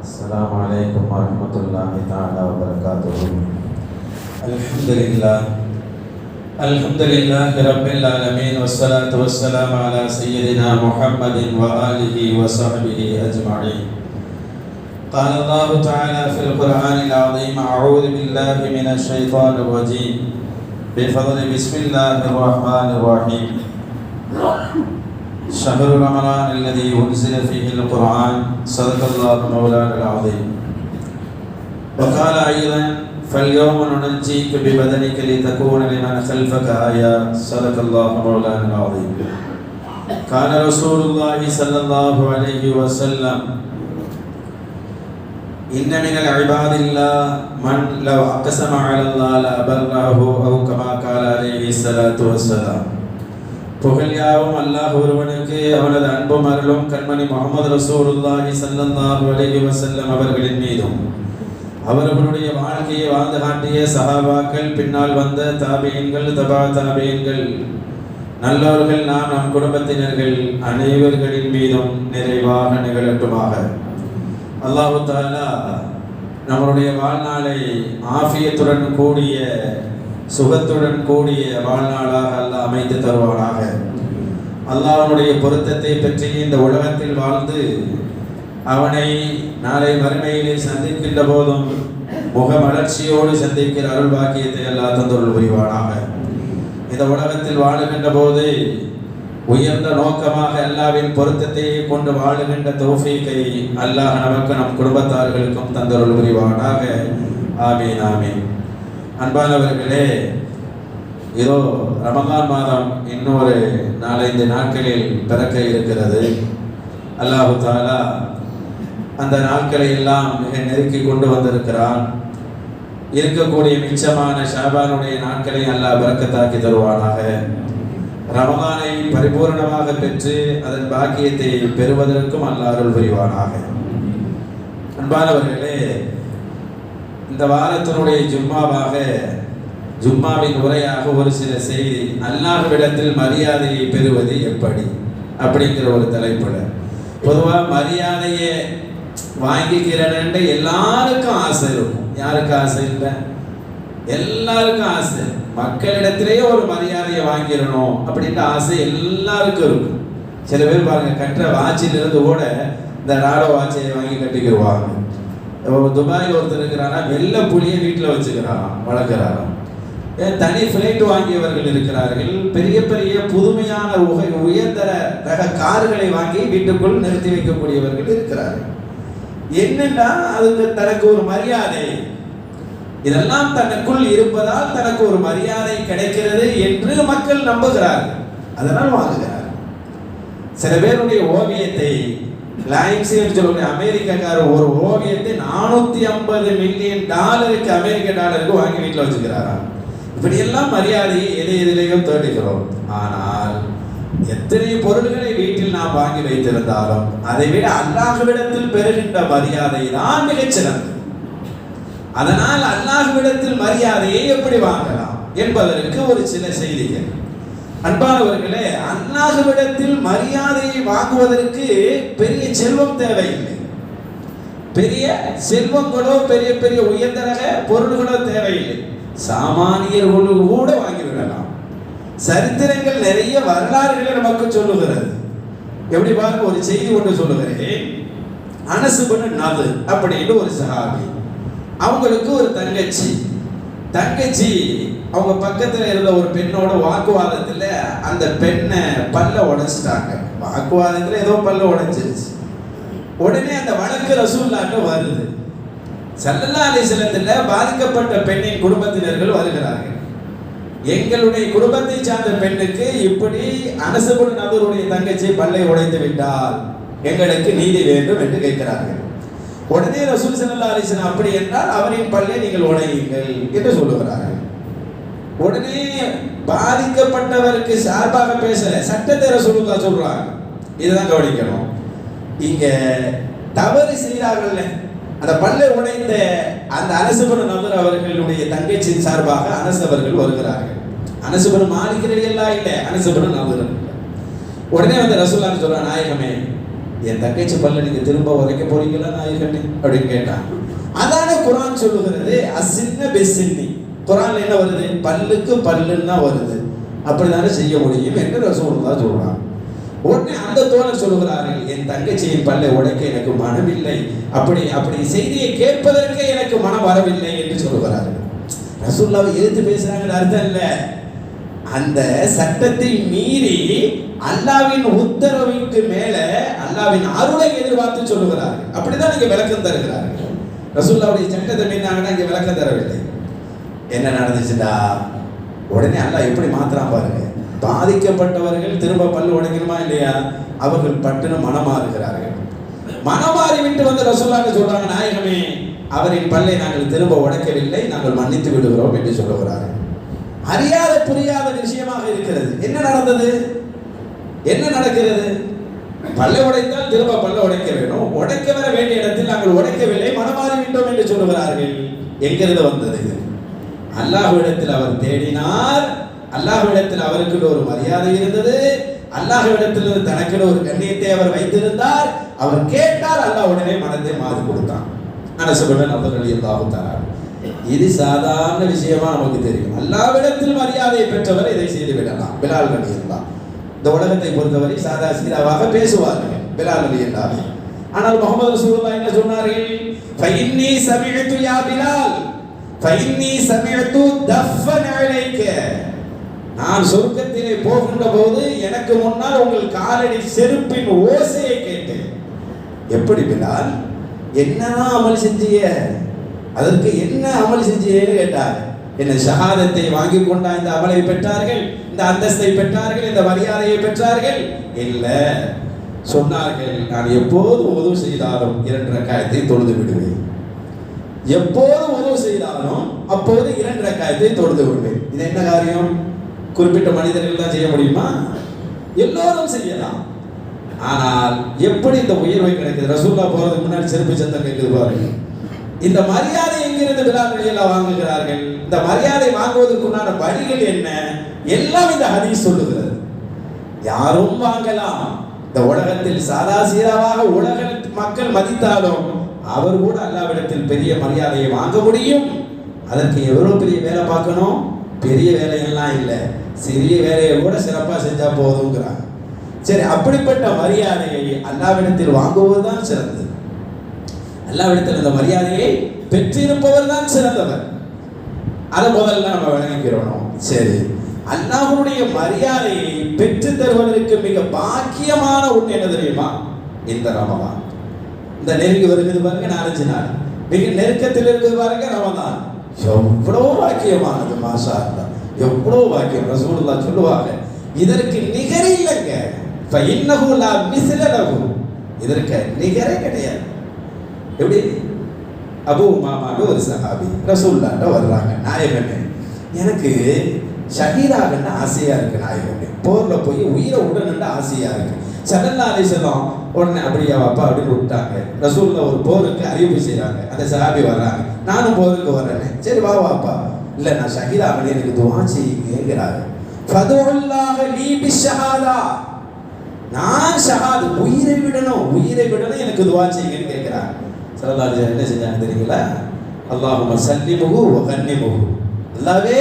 السلام عليكم ورحمة الله تعالى وبركاته. الحمد لله رب العالمين والصلاة والسلام على سيدنا محمد وآله وصحبه أجمعين. قال الله تعالى في القرآن العظيم: أعوذ بالله من الشيطان الرجيم بفضل بسم الله الرحمن الرحيم. شهر رمضان الذي أنزل فيه القرآن صدق الله مولانا العظيم. وقال أيضا: فاليوم ننجيك ببدنك لتكون لمن خلفك آية صدق الله مولانا العظيم. قال رسول الله صلى الله عليه وسلم: إن من العباد الله من لو أقسم على الله لأبره أو كما قال عليه الصلاة والسلام. புகழ் யாவும் அல்லாஹ் ஒருவனுக்கு, அவனது அன்பும் அருளும் கண்மணி முஹம்மது ரசூலுல்லாஹி ஸல்லல்லாஹு அலைஹி வஸல்லம் அவர்களின் மீதும், அவர்களுடைய வாழ்க்கையை வாழ்ந்து காட்டிய சஹாபாக்கள், பின்னால் வந்த தாபியீன்கள், தபா தாபியீன்கள், நல்லவர்கள், நாம் நம் குடும்பத்தினர்கள் அனைவர்களின் மீதும் நிறைவாக நிகழட்டுமாக. அல்லாஹு தஆலா நம்மளுடைய வாழ்நாளை ஆஃபியத்துடன் கூடிய, சுகத்துடன் கூடிய வாழ்நாளாக அல்லாஹ் அமைத்து தருவானாக. அல்லாஹ்வுடைய பொருத்தத்தை பற்றி இந்த உலகத்தில் வாழ்ந்து அவனை நாளை மறுமையிலே சந்திக்கின்ற போதும் முகமலர்ச்சியோடு சந்திக்கிற அருள் பாக்கியத்தை அல்லாஹ் தந்தருள் புரிவானாக. இந்த உலகத்தில் வாழுகின்ற போது உயர்ந்த நோக்கமாக அல்லாஹ்வின் பொருத்தத்தை கொண்டு வாழுகின்ற தௌஃபீக்கை அல்லாஹ் நமக்கு, நம் குடும்பத்தார்களுக்கும் தந்தருள் புரிவானாக. ஆமீன் ஆமீன். அன்பானவர்களே, இதோ ரமலான் மாதம் இன்னொரு 4-5 நாட்களில் பிறக்க இருக்கிறது. அல்லாஹு தஆலா அந்த நாட்களை எல்லாம் மிக நெருக்கி கொண்டு வந்திருக்கிறான். இருக்கக்கூடிய மிச்சமான ஷாபானுடைய நாட்களை அல்லாஹ் பரக்கத்தாக்கி தருவானாக. ரமலானை பரிபூர்ணமாக பெற்று அதன் பாக்கியத்தை பெறுவதற்கும் அல்லாஹ் அருள் புரிவானாக. அன்பானவர்களே, இந்த வாரத்தினுடைய ஜும்மாவின் உரையாக ஒரு சில செய்தி, அல்லாஹ்விடத்தில் மரியாதையை பெறுவது எப்படி அப்படிங்கிற ஒரு தலைப்புல. பொதுவாக மரியாதையை வாங்கிக்கிறேன்னு எல்லாருக்கும் ஆசை இருக்கும். யாருக்கு ஆசை இல்லை? எல்லாருக்கும் ஆசை. மக்களிடத்திலேயே ஒரு மரியாதையை வாங்கிடணும் அப்படின்ற ஆசை எல்லாருக்கும் இருக்கும். சில பேர் பாருங்க, கட்டுற வாட்சிலிருந்து கூட இந்த ராடோ வாட்சியை வாங்கி கட்டிக்கிடுவாங்க. துபாயில் ஒருத்தர் இருக்கிறாரா, வெள்ளை புலியை வீட்டில் வச்சுக்கிறாராம், வளர்க்குறாராம். தனி ஃப்ளைட் வாங்கியவர்கள் இருக்கிறார்கள். பெரிய பெரிய புதுமையான உயர்தர ரக கார்களை வாங்கி வீட்டுக்குள் நிறுத்தி வைக்கக்கூடியவர்கள் இருக்கிறார்கள். என்னன்னா, அதுக்கு தனக்கு ஒரு மரியாதை, இதெல்லாம் தனக்குள் இருப்பதால் தனக்கு ஒரு மரியாதை கிடைக்கிறது என்று மக்கள் நம்புகிறார்கள். அதனால் வாங்குகிறார்கள். சில பேருடைய ஓவியத்தை, சொல்லக்கூடிய அமெரிக்காக்காரர் ஒரு ஓவியத்தை $450 மில்லியன் அமெரிக்க டாலருக்கு வாங்கி வீட்டில் வச்சுக்கிறாராம். இப்படியெல்லாம் மரியாதையை எதிலேயும் தேடுகிறோம். ஆனால் எத்தனை பொருள்களை வீட்டில் நாம் வாங்கி வைத்திருந்தாலும் அதை விட அல்லாஹ்விடத்தில் பெறுகின்ற மரியாதை தான் மிகச்சிறந்தது. அதனால் அல்லாஹ்விடத்தில் மரியாதையை எப்படி வாங்கலாம் என்பதற்கு ஒரு சில செய்திகள். அன்பானவர்களே, அல்லாஹ்விடத்தில் மரியாதையை வாங்குவதற்கு பெரிய செல்வம் தேவையில்லை. பெரிய செல்வங்களோ பெரிய பெரிய உயர்தரக பொருள்களோ தேவையில்லை. சாமானியர்களோடு கூட வாங்கிவிடலாம். சரித்திரங்கள் நிறைய வரலாறுகளை நமக்கு சொல்லுகிறது. எப்படி பாருங்க, ஒரு செய்தி ஒன்று சொல்லுகிறேன். அனஸ் பின் நதர் அப்படின்னு ஒரு சஹாபி, அவங்களுக்கு ஒரு தங்கச்சி அவங்க பக்கத்துல இருந்த ஒரு பெண்ணோட வாக்குவாதத்துல அந்த பெண்ணை பல்ல உடைச்சிட்டாங்க. வாக்குவாதத்துல ஏதோ பல்ல உடைச்சிருச்சு. உடனே அந்த வழக்கு ரசூலுல்லாஹ்ட்ட வருது. ஸல்லல்லாஹு அலைஹி வஸல்லம் பாதிக்கப்பட்ட பெண்ணின் குடும்பத்தினர்கள் வருகிறார்கள். எங்களுடைய குடும்பத்தை சார்ந்த பெண்ணுக்கு இப்படி அனஸ் பின் நதருடைய தங்கச்சி பல்லை உடைத்து விட்டால் எங்களுக்கு நீதி வேண்டும் என்று கேட்கிறார்கள். உடனே ரசூல் ஸல்லல்லாஹு அலைஹி வஸல்லம் அப்படி என்றால் அவரின் பல்லை நீங்கள் உடையுங்கள் என்று சொல்லுகிறார்கள். உடனே பாதிக்கப்பட்டவருக்கு சார்பாக பேசல, சட்டத்தை ரசூலுல்லாஹ் சொல்றாங்க. இதுதான் கவனிக்கணும். இங்க தவறு செய்தார்கள், அந்த பல்லை உடைந்த அந்த அனஸ் பின் நதர் அவர்களுடைய தங்கச்சியின் சார்பாக அனஸ் அவர்கள் வருகிறார்கள். அனஸ் பின் மாலிக் ரலியல்லாஹு இல்லை, அனஸ் பின் நதர். உடனே வந்து ரசூலுல்லாஹ் சொல்றாங்க, நாயகமே என் தங்கச்சி பல்ல நீங்க திரும்ப உரைக்க போறீங்களா நாயகனே அப்படின்னு கேட்டான். அதான குர்ஆன் சொல்லுகிறது, அசின்ன பெசின்னி. குர்ஆன்ல என்ன வருது? பல்லுக்கு பல்லுன்னா வருது, அப்படிதானே செய்ய முடியும் என்று ரசூலுல்லாஹ் சொல்றாங்க. உடனே அந்த தோழர் சொல்லுகிறார்கள், என் தங்கச்சியின் பல்லை உடைக்க எனக்கு மனமில்லை, அப்படி செய்தியை கேட்பதற்கு எனக்கு மனம் வரவில்லை என்று சொல்லுகிறார்கள். ரசூலுல்லாஹ் எதிர்த்து பேசுறாங்கன்னு அர்த்தம் இல்ல, அந்த சட்டத்தை மீறி அல்லாஹ்வின் உத்தரவுக்கு மேல அல்லாஹ்வின் அருளை எதிர்பார்த்து சொல்லுகிறார்கள். அப்படிதான் இங்க விளக்கம் தருகிறார்கள். ரசூலுல்லாஹ்வுடைய சட்டத்தை மீறினாங்கன்னா இங்க விளக்கம் தரவில்லை. என்ன நடந்துச்சுடா, உடனே அல்லாஹ் எப்படி மாத்திரான் பாருங்க. பாதிக்கப்பட்டவர்கள் திரும்ப பல்லு உடைக்கணுமா இல்லையா? அவர்கள் பட்டுன்னு மனமாறுகிறார்கள். மனமாறி விட்டு வந்து ரசூலுல்லாஹ் சொல்றாங்க, நாயகமே அவரின் பல்லை நாங்கள் திரும்ப உடைக்கவில்லை, நாங்கள் மன்னித்து விடுகிறோம் என்று சொல்லுகிறார்கள். அறியாத புரியாத விஷயமாக இருக்கிறது. என்ன நடந்தது? என்ன நடக்கிறது? பல்லை உடைத்தால் திரும்ப பல்ல உடைக்க வேணும், உடைக்க வர வேண்டிய இடத்தில் நாங்கள் உடைக்கவில்லை, மனமாறி விட்டோம் என்று சொல்லுகிறார்கள். எங்கிருந்து வந்தது? அல்லாஹ்விடத்தில் அவர் தேடினார், அல்லாஹ்விடத்தில் அவருக்கு ஒரு மரியாதை இருந்தது, அல்லாஹ்விடத்தில் தனக்கு ஒரு கண்ணியத்தை அவர் வைத்திருந்தார். அவர் கேட்டார், அல்லாஹ் உடனே மனதை மாறி கொடுத்தான். அனஸ் இப்னு அபூ ரலியல்லாஹு தஆலா. இது சாதாரண விஷயமா நமக்கு தெரியும். அல்லாஹ்விடத்தில் மரியாதை பெற்றவர் இதை செய்து விடலாம். பிலால் ரலியல்லாஹு இந்த உலகத்தை பொறுத்தவரை சாதா சீராவாக பேசுவார்கள் பிலால் ரலியல்லாஹு. ஆனால் முஹம்மது ரசூலுல்லாஹ் என்ன சொன்னார்கள்? ஃபஇன்னி சமிஅது யா பிலால் ஃபஇன்னி சமிஅது தஃபன் அலைக. நான் சொர்க்கத்திலே போகின்ற போது எனக்கு முன்னால் உங்கள் காலடி செருப்பின் ஓசையை கேட்டேன். எப்படி பிலால், என்னதான் அமல் செஞ்சிய, அதற்கு என்ன அமல் செஞ்சேன்னு கேட்டார். என்ன ஷஹாதத்தை வாங்கி கொண்டா இந்த அமலை பெற்றார்கள், இந்த அந்தஸ்தை பெற்றார்கள், இந்த மரியாதையை பெற்றார்கள்? இல்ல, சொன்னார்கள், நான் எப்போது உதவு செய்தாலும் 2 ரக்காயத்தை தொழுது விடுவேன். எப்போது உதவு செய்தாலும் அப்போது 2 ரக்காயத்தை தொழுது விடுவேன். இது என்ன காரியம்? குறிப்பிட்ட மனிதர்கள் தான் செய்ய முடியுமா? எல்லோரும் செய்யலாம். ஆனால் எப்படி இந்த உயர்வை கிடைக்குது? ரசூலுல்லாஹ் போறதுக்கு முன்னாடி செருப்பு சத்தம் கேட்குது பாருங்க. இந்த மரியாதை எங்கிருந்து பிலால் ரலியல்லாஹு வாங்குகிறார்கள்? இந்த மரியாதை வாங்குவதற்குண்டான வழிகள் என்ன? எல்லாம் இந்த ஹதீஸ் சொல்லுகிறது. யாரும் வாங்கலாம். இந்த உலகத்தில் சாதா சீராவாக உலக மக்கள் மதித்தாலும் அவர் கூட அல்லாஹ்விடத்தில் பெரிய மரியாதையை வாங்க முடியும். அதற்கு எவ்வளவு பெரிய வேலை பார்க்கணும்? பெரிய வேலையெல்லாம் இல்லை, சிறிய வேலையை கூட சிறப்பாக செஞ்சா போதுங்கிறாங்க. சரி, அப்படிப்பட்ட மரியாதையை அல்லாஹ்விடத்தில் வாங்குவதுதான் சிறந்தது. அல்லாஹ்விடத்தில் அந்த மரியாதையை பெற்றிருப்பவர் தான் சிறந்தவர். அதை முதல்ல நம்ம விளங்கிக்கிறோம். சரி, அல்லாஹ்வுடைய மரியாதையை பெற்று தருவதற்கு மிக பாக்கியமான ஒன்று என்ன தெரியுமா? இந்த ரமலான். இந்த நெருங்கி வருகிறது பாருங்க, 4 நாள் மிக நெருக்கத்தில் இருக்குது பாருங்க ரமலான். எவ்வளவு பாக்கியமானது, மாஷா அல்லாஹ், எவ்வளவு பாக்கியம். ரசூலுல்லாஹ் சொல்லுவாங்க, இதற்கு நிகர் இல்லைங்க. ஃபஇன்னஹு லா மிஸ்ல லஹு, இதற்கு நிகரே கிடையாது. எப்படி? அபூ உமாமான்னு ஒரு சஹாபி ரசூலுல்லாஹ்ட்ட வர்றாங்க, நாயகனே எனக்கு ஷஹீதாகன்னு ஆசையா இருக்கு நாயகனே, போர்ல போய் உயிரை விடணும்னு ஆசையா இருக்கு. ஸல்லல்லாஹு அலைஹி வஸல்லம் உடனே அப்படியா அப்பா அப்படின்னு விட்டாங்க. ரசூலுல்லாஹ் ஒரு போருக்கு அறிவிப்பு செய்றாங்க. அந்த சஹாபி வர்றாங்க, நானும் போருக்கு வர்றேன். சரி வா வாப்பா. இல்லை, நான் ஷஹீதாகனே, எனக்கு துஆ செய்யுங்கிறாங்க. ஃபதுல்லாஹ லீ பிஷ்ஷஹாதா, நான் ஷஹாத் உயிரை விடணும் எனக்கு துஆ செய்யுங்கன்னு கேட்கிறாங்க. ஸல்லல்லாஹு அலைஹி வஸல்லம் என்ன செஞ்சாங்க தெரியுங்களா? அல்லாஹும்ம ஸல்லிமுஹு வ கன்னிமுஹு, அல்லாஹ்வே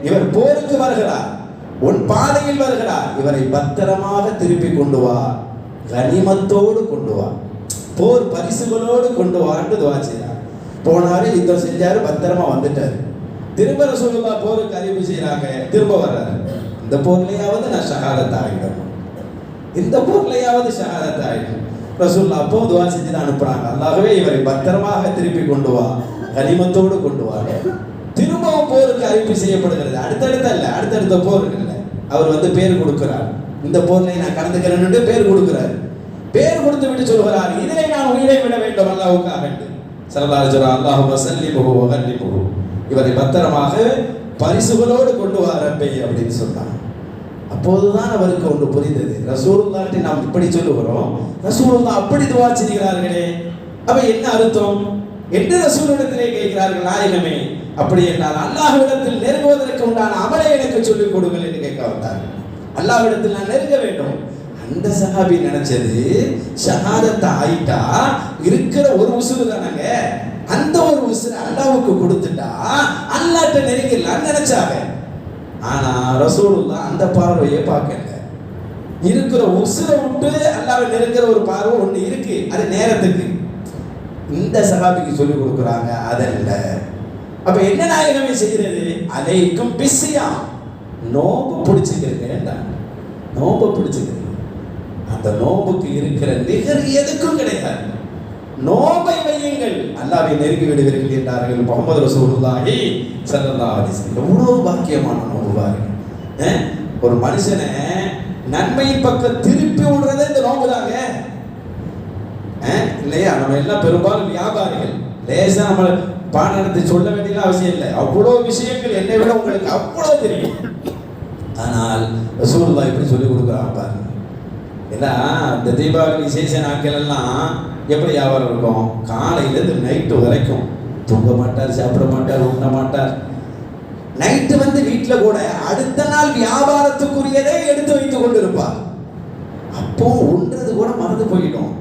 இவர் போருக்கு வருகிறார், உன் பாதையில் வருகிறார், இவரை பத்திரமாக திருப்பி கொண்டு வா, கனிமத்தோடு கொண்டு வா, போர் பரிசுகளோடு கொண்டு வான்னு துஆ செய்றார். போனாரு, யுத்தம் செஞ்சாரு, பத்திரமா வந்துட்டாரு. திரும்ப ரசூலுல்லாஹ் போருக்கு அறிவிப்பு செய்றாங்க, திரும்ப வர்றாரு. இந்த போர்லையாவது நான் ஷஹாதத் ஆகிடும், இந்த போர்லையாவது ஷஹாதத் ஆகிடும். ரசூலுல்லாஹ் அப்போ துஆ செஞ்சு தான் அனுப்புறாங்க, அல்லாஹ்வே இவரை பத்திரமாக திருப்பி கொண்டு வா, கனிமத்தோடு கொண்டு வா. திரும்பவும் போருக்கு அறிவிப்பு செய்யப்படுகிறது. அடுத்தடுத்த போருக்கு இல்லை, அவர் வந்து பேர் கொடுக்கிறார். இந்த போர்ல நான் கலந்துக்கிறேன்னு பேர் கொடுக்கிறார். பேர் கொடுத்து விட்டு சொல்கிறார், இதிலே நான் உயிரை விட வேண்டும் அல்லாஹ்வுக்காக. ஸல்லல்லாஹு அலைஹி வஸல்லம் அல்லாஹும்ம ஸல்லிமுஹு வ கன்னிமுஹு, இவரை பத்திரமாக பரிசுகளோடு கொண்டு வா ரப்பே அப்படின்னு சொன்னார். அப்போதுதான் அவருக்கு ஒன்று புரிந்தது. ரசூலுல்லாஹ்ட்ட நாம் இப்படி சொல்லுகிறோம், ரசூலுல்லாஹ் அப்படி துஆ செய்கிறார்களே, அப்ப என்ன அர்த்தம் என்று ரசூலுல்லாஹ்விடத்திலே கேட்கிறார்கள். நாயகமே, அப்படி என்றால் அல்லாஹ்விடத்தில் நெருங்குவதற்கு உண்டான அமலை எனக்கு சொல்லிக் கொடுங்கள் என்று கேட்க வந்தார்கள். அல்லாஹ்விடத்தில் நான் நெருங்க வேண்டும், அந்த சஹாபி நினைச்சது ஷஹாதத்தை ஆயிட்டா இருக்கிற ஒரு உசுறு தானாங்க, அந்த ஒரு உசுறு அல்லாவுக்கு கொடுத்துட்டா அல்லாட்ட நெருங்கிடலான்னு நினைச்சாங்க. ஆனா ரசூலுல்லாஹ் அந்த பார்வையை பார்க்கல. இருக்கிற உசுரை விட்டு அல்லாவை நெருங்கிற ஒரு பார்வை ஒண்ணு இருக்கு, அது நேரத்துக்கு. இந்த சஹாபிக்கு சொல்லி கொடுக்குறாங்க அதல்ல. அப்ப என்ன நாயகமே செய்கிறது? அலைக்கும் பிஸியா, நோம்பு பிடிச்சுக்கிறேன், நோம்பு பிடிச்சுக்கிறேன். அந்த நோம்புக்கு இருக்கிற நிகர் எதுக்கும் கிடையாது. நோம்பை வையுங்கள், அல்லாவை நெருங்கி விடுவீர்கள் என்றார்கள் முஹம்மது ரசூலுல்லாஹி ஸல்லல்லாஹு அலைஹி வஸல்லம். எவ்வளவு பாக்கியமான நோம்பு பாருங்க. ஒரு மனுஷனை நன்மையின் பக்கம் திருப்பி விடுறதே இந்த நோம்பு தாங்க, இல்லையா? நம்ம எல்லாம் பெரும்பாலும் வியாபாரிகள், லேசா நம்ம பாடத்தை சொல்ல வேண்டிய அவசியம் இல்லை. அவ்வளவு விஷயங்கள் என்னை விட உங்களுக்கு அவ்வளவு தெரியும். ஆனால் ரசூலுல்லாஹ் எப்படி சொல்லி கொடுக்குறாங்க பாருங்க. ஏன்னா இந்த தீபாவளி விசேஷ நாட்கள் எல்லாம் எப்படி வியாபாரம் இருக்கும்? காலையிலேருந்து நைட்டு வரைக்கும் தூங்க மாட்டார், சாப்பிட மாட்டார், உண்ண மாட்டார். நைட்டு வந்து வீட்டில் கூட அடுத்த நாள் வியாபாரத்துக்குரியதை எடுத்து வைத்துக் கொண்டு இருப்பார். அப்போ ஒன்றது கூட மறந்து போயிடும்.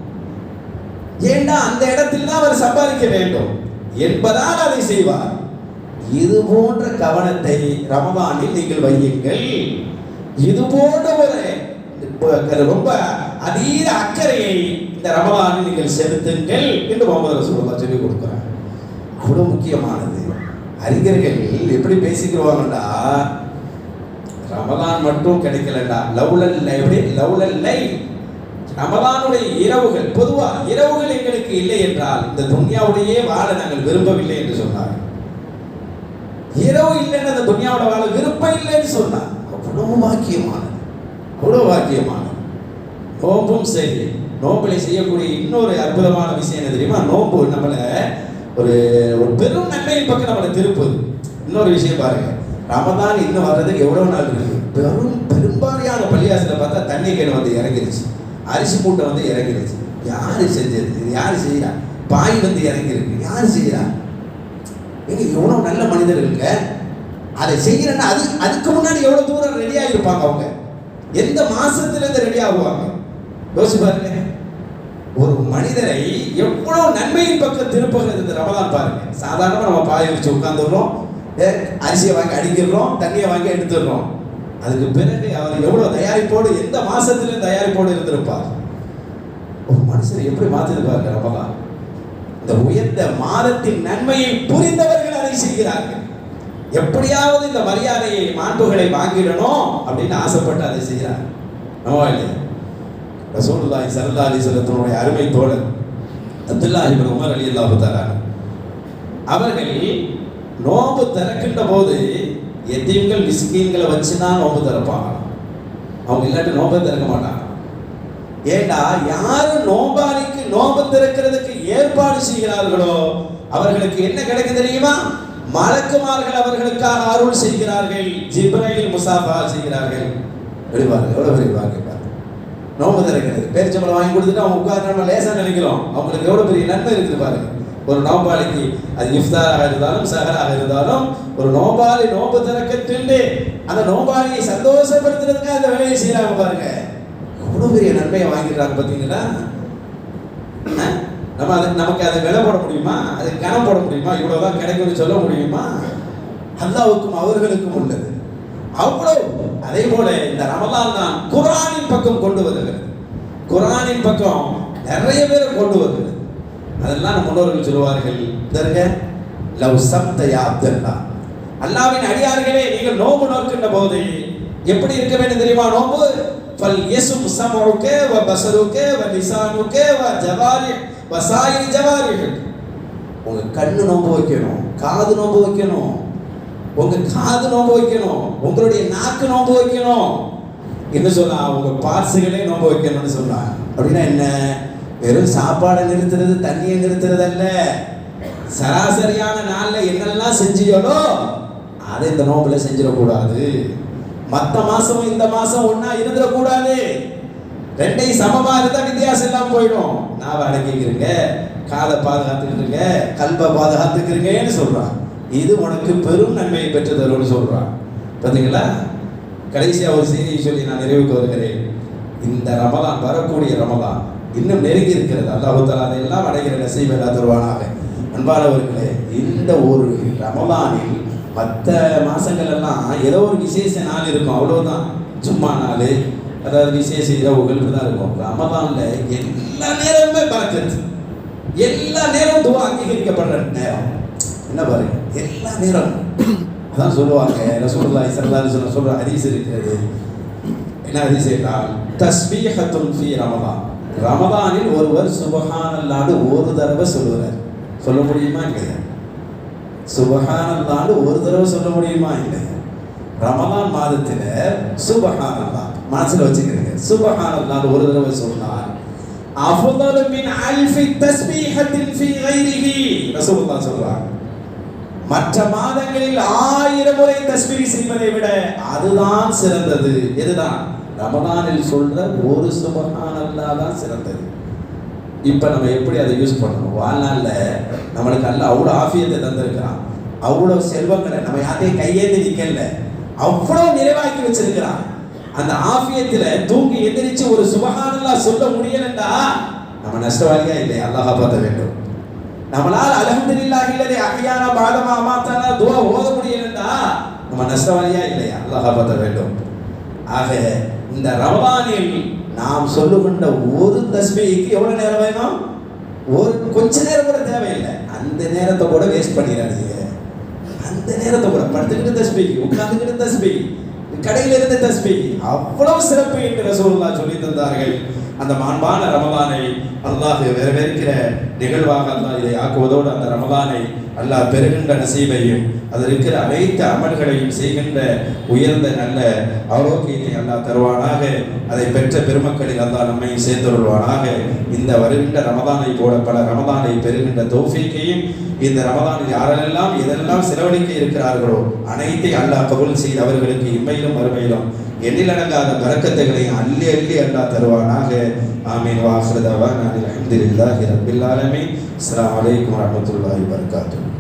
ஏண்டா அந்த இடத்தில் தான் அவர் சம்பாதிக்க வேண்டும் என்பதால் அதை செய்வார். இது போன்ற கவனத்தை ரமதானில் நீங்கள் வையுங்கள். இது போன்ற ஒரு ரொம்ப அதீத அக்கறையை இந்த ரமதானில் நீங்கள் செலுத்துங்கள் என்று முஹம்மது ரசூலுல்லாஹ் சொல்லி கொடுக்கிறார். அவ்வளவு முக்கியமானது. அறிஞர்கள் எப்படி பேசிக்கிறவாங்கடா, ரமதான் மட்டும் கிடைக்கலடா, லவ்லல்லை ரமதானுடைய இரவுகள், பொதுவா இரவுகள் எங்களுக்கு இல்லை என்றால் இந்த துன்யாவுடையே வாழ நாங்கள் விரும்பவில்லை என்று சொன்னார். இரவு இல்லைன்னு அந்த துன்யாவோட வாழ விருப்பம் இல்லைன்னு சொன்னார். அவ்வளவு வாக்கியமானது, அவ்வளவு வாக்கியமானது. நோம்பும் சரி, நோம்பலை செய்யக்கூடிய இன்னொரு அற்புதமான விஷயம் என்ன தெரியுமா? நோம்பு நம்மளை ஒரு பெரும் நன்மையின் பக்கம் நம்மளை திருப்புது. இன்னொரு விஷயம் பாருங்க, ரமதான் இன்னும் வர்றதுக்கு எவ்வளவு நாள் இருக்கு? பெரும்பாலான பள்ளியாசில பார்த்தா தண்ணி கேணு வந்து இறங்கிருச்சு, அரிசி மூட்டை வந்து இறங்கிருச்சு. யாரு செஞ்சது? இது யாரு செய்யறா? பாய் வந்து இறங்கிருக்கு, யாரு செய்யறா? எங்க எவ்வளவு நல்ல மனிதர்களுங்க அதை செய்யறேன்னா அதுக்கு முன்னாடி எவ்வளவு தூரம் ரெடி ஆகிருப்பாங்க அவங்க, எந்த மாசத்துல இருந்து ரெடி ஆகுவாங்க யோசிச்சு பாருங்க. ஒரு மனிதரை எவ்வளவு நன்மையின் பக்கம் திருப்புகிறது இந்த ரமதான் பாருங்க. சாதாரணமா நம்ம பாய வச்சு உட்கார்ந்துடுறோம், அரிசியை வாங்கி அடிக்கிறோம், தண்ணியை வாங்கி எடுத்துடுறோம். அதுக்கு பிறகு அவர் எவ்வளவு தயாரிப்போடு, எந்த மாசத்துல தயாரிப்போடு இருந்திருப்பார். ஒரு மனுஷனை எப்படி மாத்திருப்பாரு ரமதான். இந்த உயர்ந்த மாதத்தின் நன்மையை புரிந்தவர்கள் அதை செய்கிறார்கள். எப்படியாவது இந்த மரியாதையை, மாண்புகளை வாங்கிடணும் அப்படின்னு ஆசைப்பட்டு அதை செய்கிறார். நம்ம இல்லையா? ரசூலுல்லாஹி ஸல்லல்லாஹு அலைஹி வஸல்லம் அருமை தோழர் அப்துல்லாஹ் இப்னு உமர் ரலியல்லாஹு தஆலா அவர்கள் நோன்பு திறக்கின்ற போது எத்தீம்கள் மிஸ்கீன்களை வச்சு தான் நோன்பு திறப்பாங்க. அவங்க இல்லாட்டி நோன்பு திறக்க மாட்டாங்க. ஏண்டா யாரு நோம்பாளிக்கு நோன்பு திறக்கிறதுக்கு ஏற்பாடு செய்கிறார்களோ அவர்களுக்கு என்ன கிடைக்கும் தெரியுமா? மலக்குமார்கள் அவர்களுக்காக அருள் செய்கிறார்கள், ஜிப்ரைல் முசாஃபா செய்கிறார்கள். வெளிவார்கள் எவ்வளவு பெரிய வாக்கு. நோம்பு திறக்கிறது, பேரிச்சம்பளம் வாங்கி கொடுத்துட்டு அவங்க உட்கார்ந்து நம்ம லேசாக நினைக்கிறோம். அவங்களுக்கு எவ்வளவு பெரிய நன்மை இருக்குது பாருங்க. ஒரு நோம்பாளிக்கு அது இஃப்தாராக இருந்தாலும் சஹராக இருந்தாலும் ஒரு நோம்பாளி நோம்பு திறக்கட்டு அந்த நோம்பாளியை சந்தோஷப்படுத்துறதுக்கு அந்த வேலையை செய்யறாங்க பாருங்க. எவ்வளவு பெரிய நன்மையை வாங்கிடுறாங்க பார்த்தீங்களா? நம்ம நமக்கு அதை விலை போட முடியுமா? அதை கணம் போட முடியுமா? இவ்வளவுதான் கிடைக்கும்னு சொல்ல முடியுமா? அல்லாஹ்வுக்கும் அவர்களுக்கும் உள்ளது அவ்வளவு. அதே போல இந்த ரமலான் தான் குர்ஆனின் பக்கம் கொண்டு வருகிறது. குர்ஆனின் பக்கம் நிறைய பேரை கொண்டு வருகிறது. அதெல்லாம் நம்ம முன்னோர்கள் சொல்லுவார்கள், லவ் சப்த யா அப்துல்லா, அல்லாஹ்வின் அடியார்களே நீங்கள் நோன்பு நோக்கின்ற போது எப்படி இருக்க வேண்டும் தெரியுமா? நோன்பு ஃபல் யஸும் சமஉக வ பஸருக வ லிசானுக வ ஜவாரி வ சாயிரி ஜவாரிஹ். உங்க கண்ணு நோன்பு வைக்கணும், காது நோன்பு வைக்கணும், உங்க காது நோன்பு வைக்கணும், உங்களுடைய நாக்கு நோன்பு வைக்கணும். என்ன சொன்னா? உங்க பார்ட்ஸுகளே நோன்பு வைக்கணும்னு சொன்னாங்க. அப்படின்னா என்ன? வெறும் சாப்பாடை நிறுத்துறது, தண்ணியை நிறுத்துறது அல்ல. சராசரியான நாள்ல என்னெல்லாம் செஞ்சியோலோ அதை இந்த நோம்புல செஞ்சிடக்கூடாது. மற்ற மாசமும் இந்த மாசம் ஒன்னா இருந்துடக்கூடாது. ரெண்டையும் சமமா இருந்தா வித்தியாசம் எல்லாம் போயிடும். நாவை அடக்கிக்கிறீங்க, காதை பாதுகாத்துக்கிறீங்க, கல்பை பாதுகாத்துக்கிறீங்கன்னு சொல்றான். இது உனக்கு பெரும் நன்மையை பெற்று தரும்னு சொல்றான். பார்த்தீங்களா? கடைசியா ஒரு செய்தியை சொல்லி நான் நிறைவுக்கு வருகிறேன். இந்த ரமலான், வரக்கூடிய ரமலான் இன்னும் நெருங்கி இருக்கிறது. அல்லாஹ் தஆலா அதையெல்லாம் அடைகிற நசீபை அல்லாஹ் தருவானாக. அன்பானவர்களே, இந்த ஒரு ரமலானில் மற்ற மாதங்கள் எல்லாம் ஏதோ ஒரு விசேஷ நாள் இருக்கும், அவ்வளோதான். ஜும்மா நாள், அதாவது விசேஷ இரவுகள் தான் இருக்கும். ரமலானில் எல்லா நேரமுமே பரக்கத்து, எல்லா நேரம் துவா அங்கீகரிக்கப்படுற நேரம். என்ன பாருங்க, எல்லா நேரம் அதான் சொல்லுவாங்க. ரசூலுல்லாஹி ஸல்லல்லாஹு அலைஹி வஸல்லம் சொல்ற ஹதீஸ் இருக்கிறது. என்ன ஹதீஸ் என்றால், தஸ்பீஹத்துன் ஃபீ ரமலான், ரமலானில் ஒருவர் சுப்ஹானல்லாஹ்னு ஒரு தடவை சொல்லுவார். சொல்ல முடியுமா இல்லையா? சுப்ஹானல்லாஹ்னு ஒரு தடவை சொல்ல முடியுமா இல்லையா? ரமலான் மாதத்தில் சுப்ஹானல்லாஹ் மனசுல வச்சுக்கிறீங்க. சுப்ஹானல்லாஹ்னு ஒரு தடவை சொன்னார், அஃதலு மின் அல்ஃபி தஸ்பீஹத்தின் ஃபீ கைரிஹி. ரசூலுல்லாஹ் சொல்றாங்க, மற்ற மாதங்களில் 1000 முறை தஸ்பீஹ் செய்வதை விட அதுதான் சிறந்தது. எதுதான்? ரமலானில் சொல்ற ஒரு சுப்ஹானல்லாஹ் தான் சிறந்தது. இப்போ நம்ம எப்படி அதை யூஸ் பண்ணணும்? வாழ்நாளில் நம்மளுக்கு அல்ல அவ்வளோ ஆஃபியத்தை தந்திருக்கிறான், அவ்வளோ செல்வங்களை நம்ம யாரையும் கையேந்தி நிற்கல, அவ்வளோ நிறைவாக்கி வச்சிருக்கிறான். அந்த ஆஃபியத்தில் தூங்கி எந்திரிச்சு ஒரு சுப்ஹானல்லாஹ் சொல்ல முடியலண்டா நம்ம நஷ்டவாளியா இல்லையா? அல்லாஹ் காப்பாற்ற வேண்டும். நம்மளால் அல்ஹம்துலில்லாஹி அல்லதி அஹ்யானா பஅதமா அமாத்தனா துஆ ஓத முடியலண்டா நம்ம நஷ்டவாளியா இல்லையா? அல்லாஹ் காப்பாற்ற வேண்டும். ஆக இந்த ரமலானில் நாம் சொல்லுகின்ற ஒரு தஸ்பீஹுக்கு எவ்வளவு நேரம் வேணும்? ஒரு கொஞ்ச நேரம் கூட தேவையில்லை. அந்த நேரத்தை கூட வேஸ்ட் பண்ணிடாதீங்க. அந்த நேரத்தை கூட படுத்துக்கிட்டு தஸ்பீஹ், உட்கார்ந்துக்கிட்டு தஸ்பீஹ், கடையில் இருந்து தஸ்பீஹ், அவ்வளவு சிறப்பு என்று ரசூலுல்லாஹ் சொல்லி தந்தார்கள். அந்த மாண்பான ரமலானை அல்லாஹ் வரவேற்கிற நிகழ்வாக அல்லாஹ் இதை ஆக்குவதோடு அந்த ரமலானை அல்லாஹ் பெறுகின்ற நசீபையும் அதில் இருக்கிற அனைத்து அமல்களையும் செய்கின்ற உயர்ந்த நல்ல ஆரோக்கியத்தை அல்லாஹ் தருவானாக. அதை பெற்ற பெருமக்களில் அல்லாஹ் நம்மை சேர்த்துள்வானாக. இந்த வருகின்ற ரமலானை போல பல ரமலானை பெறுகின்ற தௌஃபீக்கையும் இந்த ரமலானில் யாரெல்லாம் எதெல்லாம் செலவழிக்க இருக்கிறார்களோ அனைத்தை அல்லாஹ் கபூல் செய்து அவர்களுக்கு இம்மையிலும் மறுமையிலும் எண்ணிலடங்காத பரக்கத்துகளை அள்ளி அள்ளி அல்லாஹ் தருவானாக. ஆமீன். வ ஆகிரு தஅவானா அல்ஹம்துலில்லாஹி ரப்பில் ஆலமீன். அஸ்ஸலாமு அலைக்கும் வரஹ்மத்துல்லாஹி வபரகாத்துஹு.